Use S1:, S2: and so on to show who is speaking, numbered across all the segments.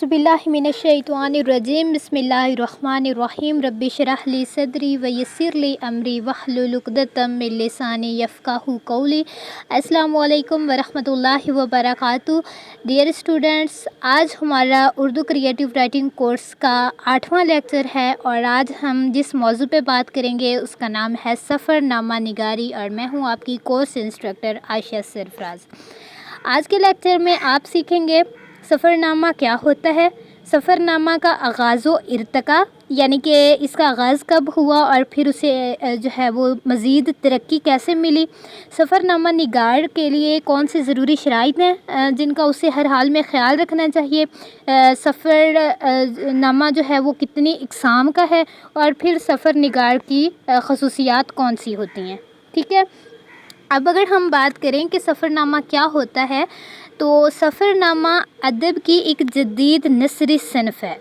S1: औज़ु बिल्लाहि मिनश्शैतानिर्रजीम बिस्मिल्लाहिर्रहमानिर्रहीम रब्बि इश्रह ली सदरी व यस्सिर ली अमरी वहलुल उक़दतम मिन लिसानी यफ़क़हू क़ौली। अस्सलामु अलैकुम व रहमतुल्लाहि व बरकातुहू। डियर स्टूडेंट्स, आज हमारा उर्दू क्रिएटिव राइटिंग कोर्स का 8वां लेक्चर है और आज हम जिस मौजू पे बात करेंगे उसका नाम है सफ़रनामा निगारी और मैं हूँ आपकी कोर्स इंस्ट्रक्टर आयशा सरफराज। आज के लेक्चर में आप सीखेंगे सफ़रनामा क्या होता है, सफ़रनामा का आगाज़ व इर्तिका यानी कि इसका आगाज़ कब हुआ और फिर उसे जो है वो मज़ीद तरक्की कैसे मिली, सफ़रनामा निगार के लिए कौन सी ज़रूरी शराइत हैं जिनका उसे हर हाल में ख़्याल रखना चाहिए, सफ़रनामा जो है वो कितनी इक़साम का है और फिर सफ़र निगार की ख़ुसूसियात कौन सी होती हैं। ठीक है, अब अगर हम बात करें कि सफ़रनामा क्या होता है तो सफ़रनामा अदब की एक जदीद नसरी सनफ़ है।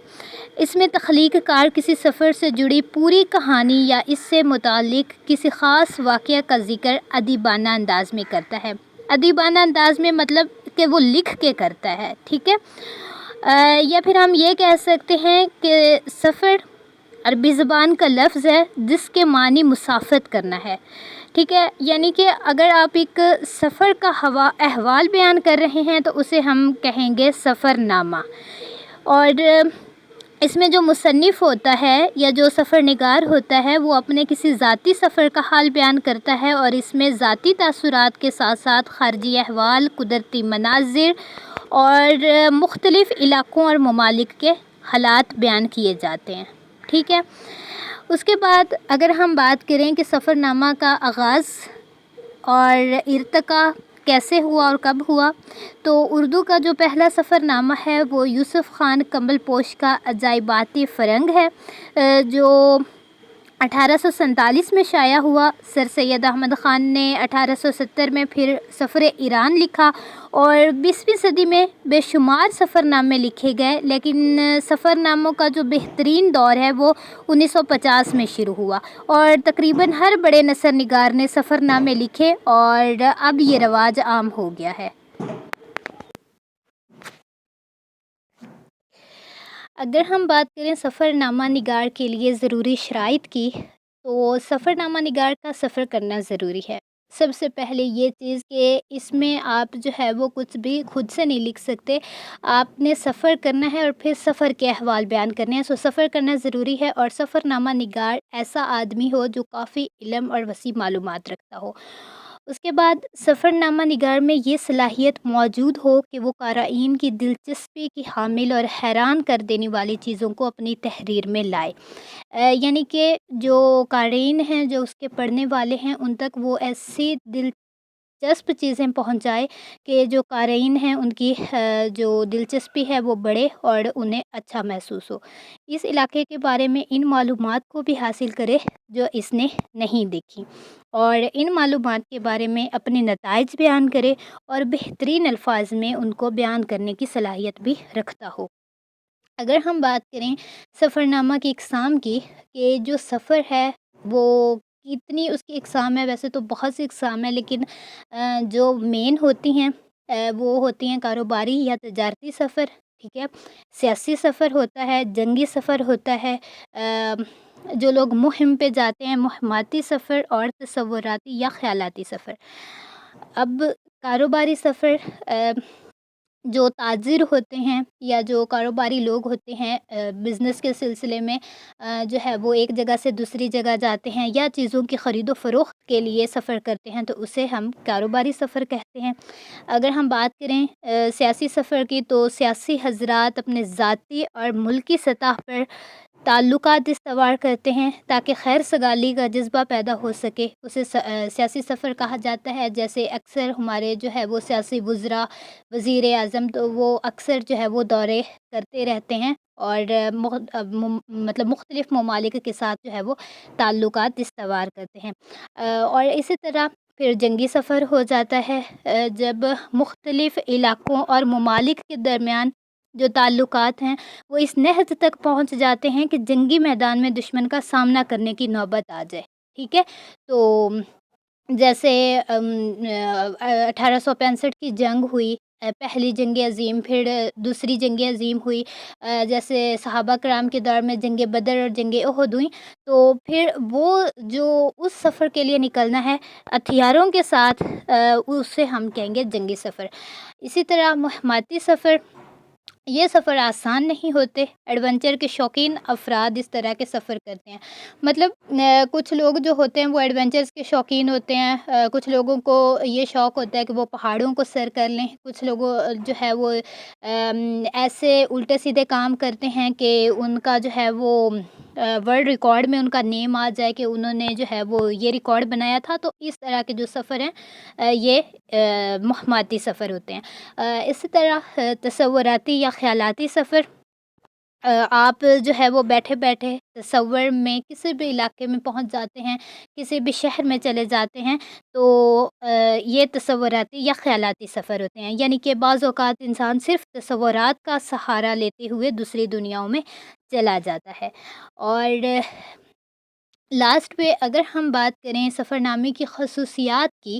S1: इसमें तख्लीक़ कार किसी सफ़र से जुड़ी पूरी कहानी या इससे मुताल्लिक़ किसी ख़ास वाक़या का ज़िक्र अदीबाना अंदाज़ में करता है। अदीबाना अंदाज़ में मतलब कि वो लिख के करता है। ठीक है, या फिर हम ये कह सकते हैं कि सफ़र अरबी ज़बान का लफ्ज़ है जिसके मानी मुसाफ़त करना है। ठीक है, यानी कि अगर आप एक सफ़र का अहवाल बयान कर रहे हैं तो उसे हम कहेंगे सफ़रनामा। और इसमें जो मुसन्निफ़ होता है या जो सफ़र निगार होता है वो अपने किसी ज़ाती सफ़र का हाल बयान करता है और इसमें ज़ाती तासुरात के साथ साथ ख़ारजी अहवाल, कुदरती मनाज़िर और मुख्तलिफ़ इलाक़ों और ममालिक के हालात बयान किए जाते हैं। ठीक है, उसके बाद अगर हम बात करें कि सफ़रनामा का आगाज़ और इर्तिका कैसे हुआ और कब हुआ, तो उर्दू का जो पहला सफ़रनामा है वो यूसुफ़ ख़ान कम्बलपोश का अजाइबात फ़रंग है जो 1847 में शाया हुआ। सर सैयद अहमद ख़ान ने 1870 में फिर सफ़र ईरान लिखा और 20वीं सदी में बेशुमार सफ़रनामे लिखे गए, लेकिन सफ़रनामों का जो बेहतरीन दौर है वो 1950 में शुरू हुआ और तकरीबन हर बड़े नसर निगार ने सफ़रनामे लिखे और अब ये रवाज आम हो गया है। अगर हम बात करें सफ़रनामा निगार के लिए ज़रूरी शराइत की, तो सफ़रनामा निगार का सफ़र करना ज़रूरी है। सबसे पहले ये चीज़ कि इसमें आप जो है वो कुछ भी खुद से नहीं लिख सकते, आपने सफ़र करना है और फिर सफ़र के अहवाल बयान करने हैं। सो सफ़र करना ज़रूरी है और सफ़रनामा निगार ऐसा आदमी हो जो काफ़ी इल्म और वसी मालूमात रखता हो। उसके बाद सफ़रनामा निगार में ये सलाहियत मौजूद हो कि वो क़ारईन की दिलचस्पी की हामिल और हैरान कर देने वाली चीज़ों को अपनी तहरीर में लाए। यानी कि जो क़ारीन हैं, जो उसके पढ़ने वाले हैं, उन तक वो ऐसी दिलचस्प चीज़ें पहुँचाए कि जो क़ारीन हैं उनकी जो दिलचस्पी है वो बढ़े और उन्हें अच्छा महसूस हो। इस इलाके के बारे में इन मालूमात को भी हासिल करे जो इसने नहीं देखी और इन मालूमात के बारे में अपने नताइज बयान करे और बेहतरीन अल्फाज में उनको बयान करने की सलाहियत भी रखता हो। अगर हम बात करें सफ़रनामा की इक़साम की कि जो सफ़र है वो कितनी उसकी इक़साम है, वैसे तो बहुत सी इक़साम है लेकिन जो मेन होती हैं वो होती हैं कारोबारी या तजारती सफ़र। ठीक है, सियासी सफ़र होता है, जंगी सफ़र होता है, जो लोग मुहिम पे जाते हैं मुहिमाती सफ़र और तसव्वुराती या ख़यालाती सफ़र। अब कारोबारी सफ़र जो ताजिर होते हैं या जो कारोबारी लोग होते हैं बिज़नेस के सिलसिले में जो है वो एक जगह से दूसरी जगह जाते हैं या चीज़ों की ख़रीदो फ़रोख्त के लिए सफ़र करते हैं तो उसे हम कारोबारी सफ़र कहते हैं। अगर हम बात करें सियासी सफ़र की तो सियासी हज़रात अपने ज़ाती और मुल्की सतह पर ताल्लुकात इस्तवार करते हैं ताकि खैर सगाली का जज्बा पैदा हो सके, उसे सियासी सफ़र कहा जाता है। जैसे अक्सर हमारे जो है वो सियासी वुज़रा, वज़ीर आज़म तो वो अक्सर जो है वो दौरे करते रहते हैं और मतलब मुख्तलिफ़ ममालिक के साथ जो है वो ताल्लुकात इस्तवार करते हैं। और इसी तरह फिर जंगी सफ़र हो जाता है जब मुख्तलिफ़ इलाक़ों और ममालिक के दरमियान जो ताल्लुकात हैं वो इस नहद तक पहुँच जाते हैं कि जंगी मैदान में दुश्मन का सामना करने की नौबत आ जाए। ठीक है, तो जैसे 1865 की जंग हुई پہلی جنگ عظیم، پھر دوسری جنگ عظیم ہوئی، جیسے صحابہ کرام کے دور میں جنگ بدر اور جنگ احد ہوئیں، تو پھر وہ جو اس سفر کے لیے نکلنا ہے ہتھیاروں کے ساتھ، اسے ہم کہیں گے جنگی سفر۔ اسی طرح مہماتی سفر، یہ سفر آسان نہیں ہوتے، ایڈونچر کے شوقین افراد اس طرح کے سفر کرتے ہیں۔ مطلب کچھ لوگ جو ہوتے ہیں وہ ایڈونچرز کے شوقین ہوتے ہیں، کچھ لوگوں کو یہ شوق ہوتا ہے کہ وہ پہاڑوں کو سر کر لیں، کچھ لوگوں جو ہے وہ ایسے الٹے سیدھے کام کرتے ہیں کہ ان کا جو ہے وہ ورلڈ ریکارڈ میں ان کا نیم آ جائے کہ انہوں نے جو ہے وہ یہ ریکارڈ بنایا تھا۔ تو اس طرح کے جو سفر ہیں یہ مہماتی سفر ہوتے ہیں۔ اسی طرح تصوراتی یا خیالاتی سفر، آپ جو ہے وہ بیٹھے بیٹھے تصور میں کسی بھی علاقے میں پہنچ جاتے ہیں، کسی بھی شہر میں چلے جاتے ہیں، تو یہ تصوراتی یا خیالاتی سفر ہوتے ہیں۔ یعنی کہ بعض اوقات انسان صرف تصورات کا سہارا لیتے ہوئے دوسری دنیاؤں میں چلا جاتا ہے۔ اور لاسٹ پہ اگر ہم بات کریں سفر نامے کی خصوصیات کی،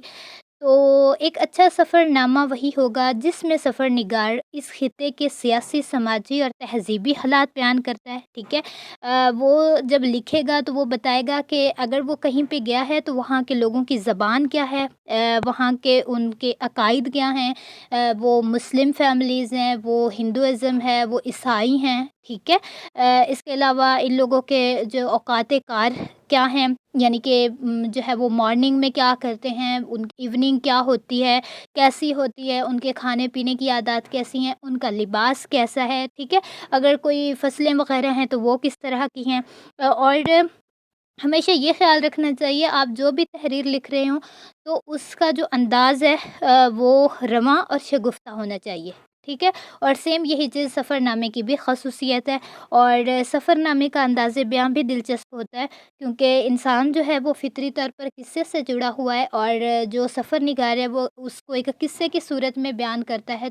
S1: تو ایک اچھا سفر نامہ وہی ہوگا جس میں سفر نگار اس خطے کے سیاسی، سماجی اور تہذیبی حالات بیان کرتا ہے، ٹھیک ہے۔ وہ جب لکھے گا تو وہ بتائے گا کہ اگر وہ کہیں پہ گیا ہے تو وہاں کے لوگوں کی زبان کیا ہے، وہاں کے ان کے عقائد کیا ہیں، وہ مسلم فیملیز ہیں، وہ ہندوازم ہے، وہ عیسائی ہیں، ٹھیک ہے۔ اس کے علاوہ ان لوگوں کے جو اوقات کار کیا ہیں، یعنی کہ جو ہے وہ مارننگ میں کیا کرتے ہیں، ان ایوننگ کیا ہوتی ہے، کیسی ہوتی ہے، ان کے کھانے پینے کی عادات کیسی ہیں، ان کا لباس کیسا ہے، ٹھیک ہے۔ اگر کوئی فصلیں وغیرہ ہیں تو وہ کس طرح کی ہیں، اور ہمیشہ یہ خیال رکھنا چاہیے آپ جو بھی تحریر لکھ رہے ہوں تو اس کا جو انداز ہے وہ رواں اور شگفتہ ہونا چاہیے، ٹھیک ہے۔ اور سیم یہی چیز سفر نامے کی بھی خصوصیت ہے، اور سفر نامے کا انداز بیان بھی دلچسپ ہوتا ہے، کیونکہ انسان جو ہے وہ فطری طور پر قصے سے جڑا ہوا ہے، اور جو سفر نگار ہے وہ اس کو ایک قصے کی صورت میں بیان کرتا ہے۔